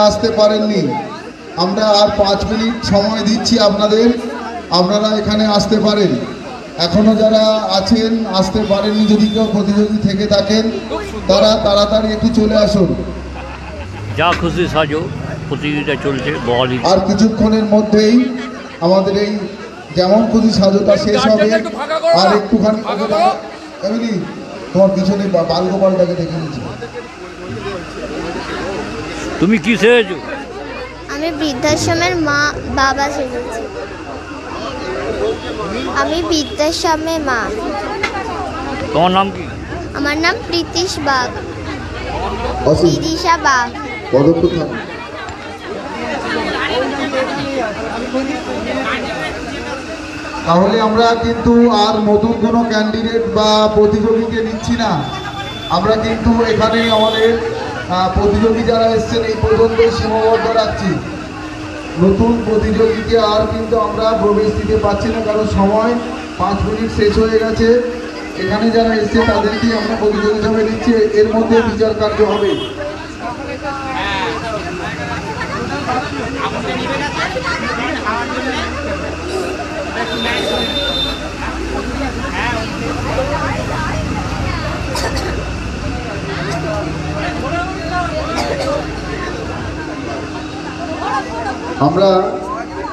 আসতে পারেননি, আমরা আর 5 মিনিট সময় দিচ্ছি আপনাদের, আপনারা এখানে আসতে পারেন। এখনো যারা আছেন আসতে পারেননি, যদি কেউ প্রতিযোগী থেকে থাকেন তারা তাড়াতাড়ি একটু চলে আসুন। যা খুশি সাজো, প্রতিযোগিতা চলছে। আর কিছুক্ষণের মধ্যেই আমাদের এই যেমন খুশি সাজোটা শেষ হবে। আর একটুখানি এমনি তোমার পিছনে বালগোপালটাকে দেখে নিচ্ছি। তুমি কি সেজেছো? আমি বৃদ্ধাশ্রমের মা বাবা সেজেছি। আমি বৃদ্ধাশ্রমের মা। তোমার নাম কি? আমার নাম প্রীতিশ বাগ, অসীম বিদিশা বাগ। তাহলে আমরা কিন্তু আর নতুন কোনো ক্যান্ডিডেট বা প্রতিযোগীকে নিচ্ছি না। আমরা কিন্তু এখানে আমাদের প্রতিযোগী যারা এসছেন এই পর্যন্ত সীমাবদ্ধ রাখছি। নতুন প্রতিযোগীকে আর কিন্তু আমরা প্রবেশ দিতে পারছি না, কারণ সময় 5 মিনিট শেষ হয়ে গেছে। এখানে যারা এসছে তাদেরকেই আমরা প্রতিযোগী হিসাবে নিচ্ছি। এর মধ্যে বিচার কার্য হবে।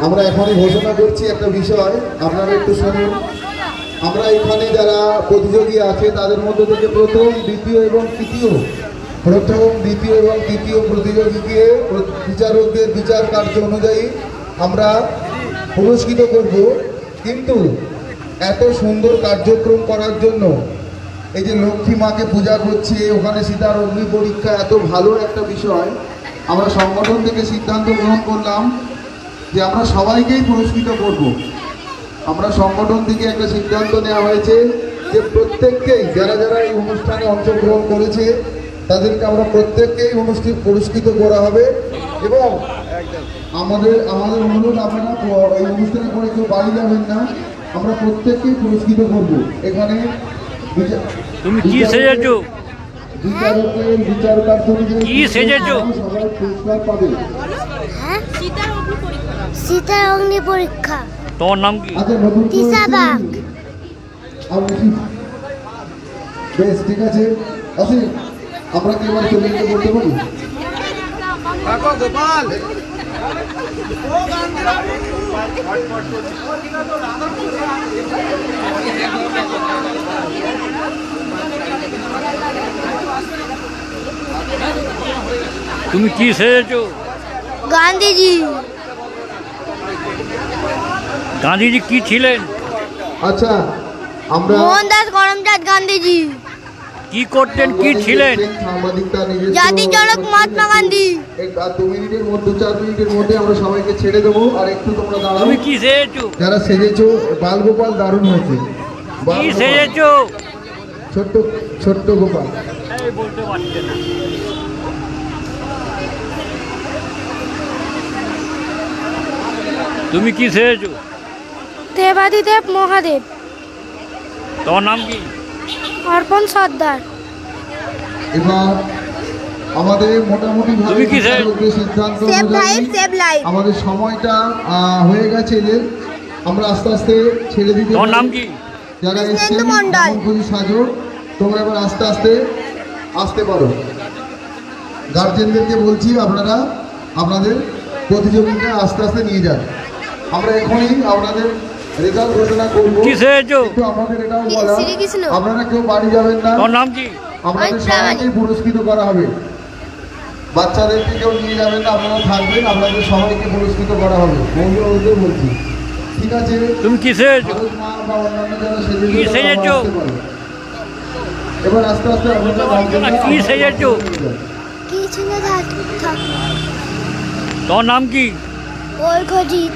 আমরা এখনই ঘোষণা করছি একটা বিষয়, আপনারা একটু শুনুন। আমরা এখানে যারা প্রতিযোগী আছে তাদের মধ্যে থেকে প্রথম, দ্বিতীয় এবং তৃতীয় প্রতিযোগীকে বিচারকদের বিচার কার্য অনুযায়ী আমরা পুরস্কৃত করব। কিন্তু এত সুন্দর কার্যক্রম করার জন্য, এই যে লক্ষ্মী মাকে পূজা করছে, ওখানে সীতার অগ্নি পরীক্ষা, এত ভালো একটা বিষয়, আমরা সংগঠন থেকে সিদ্ধান্ত গ্রহণ করলাম যে আমরা সবাইকেই পুরস্কৃত করব। আমরা সংগঠন থেকে একটা সিদ্ধান্ত নেওয়া হয়েছে যে প্রত্যেককেই, যারা যারা এই অনুষ্ঠানে অংশগ্রহণ করেছে তাদেরকে আমরা প্রত্যেককেই পুরস্কৃত করা হবে। এবং আমাদের অনুরোধ, আপনারা এই অনুষ্ঠানে করে কেউ বাড়ি যাবেন না, আমরা প্রত্যেককেই পুরস্কৃত করব। এখানে তুমি কি সেজেছো? বিচারকের বিচার কার্য কি সেজেছো? সবাই পুরস্কার পাবে। সীতার অগ্নি পরীক্ষা। তোমার নাম কি? তিশা বাগ। বেশ, ঠিক আছে। আসি, আমরা কি এবার চলে যেতে বলতে পারি? গোপাল তুমি কি সেজেছো? গান্ধীজি। গান্ধীজি কি ছিলেন? আচ্ছা, আমরা মোহনদাস করমচাঁদ গান্ধীজি। কি করতেন, কি ছিলেন? জাতির জনক মহাত্মা গান্ধী। 2 মিনিটের মধ্যে, 4 মিনিটের মধ্যে আমরা সবাইকে ছেড়ে দেবো। আর একটু তোমরা দাঁড়াও। তুমি কি সেজেছো? যারা সেজেছো, বালগোপাল দারুণ হয়েছে। কি সেজেছো? ছোট্ট গোপাল। বলতে পারছে না। তুমি কি সেজেছো? দেবাদিদেব মহাদেব। তোমার নাম কি? অর্পণ সর্দার। এবার আমাদের মোটামুটি সিদ্ধান্ত অনুযায়ী আমাদের সময়টা হয়ে গেছে, যে আমরা আস্তে আস্তে ছেড়ে দিতে। তোমার নাম কি? যারা এসেছেন খুশি সাজো, তোমরা এবার আস্তে আস্তে আসতে পারো। গার্জেনদেরকে বলছি আপনারা আপনাদের প্রতিযোগিতা আস্তে আস্তে নিয়ে যান। আমরা এখনই আপনাদের রেজাল্ট ঘোষণা করবো। কিন্তু আমাদের এটাও বলা, আপনারা কেউ বাড়ি যাবেন না। নাম কি? আপনাদের সবাইকেই পুরস্কৃত করা হবে। বাচ্চাদেরকে কেউ নিয়ে যাবেন না, আপনারা থাকবেন, আপনাদের সবাইকে পুরস্কৃত করা হবে। বন্ধুদের বলছি, ঠিক আছে? তুমি কি সেজেছো? মা বা অন্যান্য যারা সেজেছো, এবার আস্তে আস্তে আপনারা কি সেজেছো? কিছু না, তোমার নাম কি? অর্ঘজিৎ।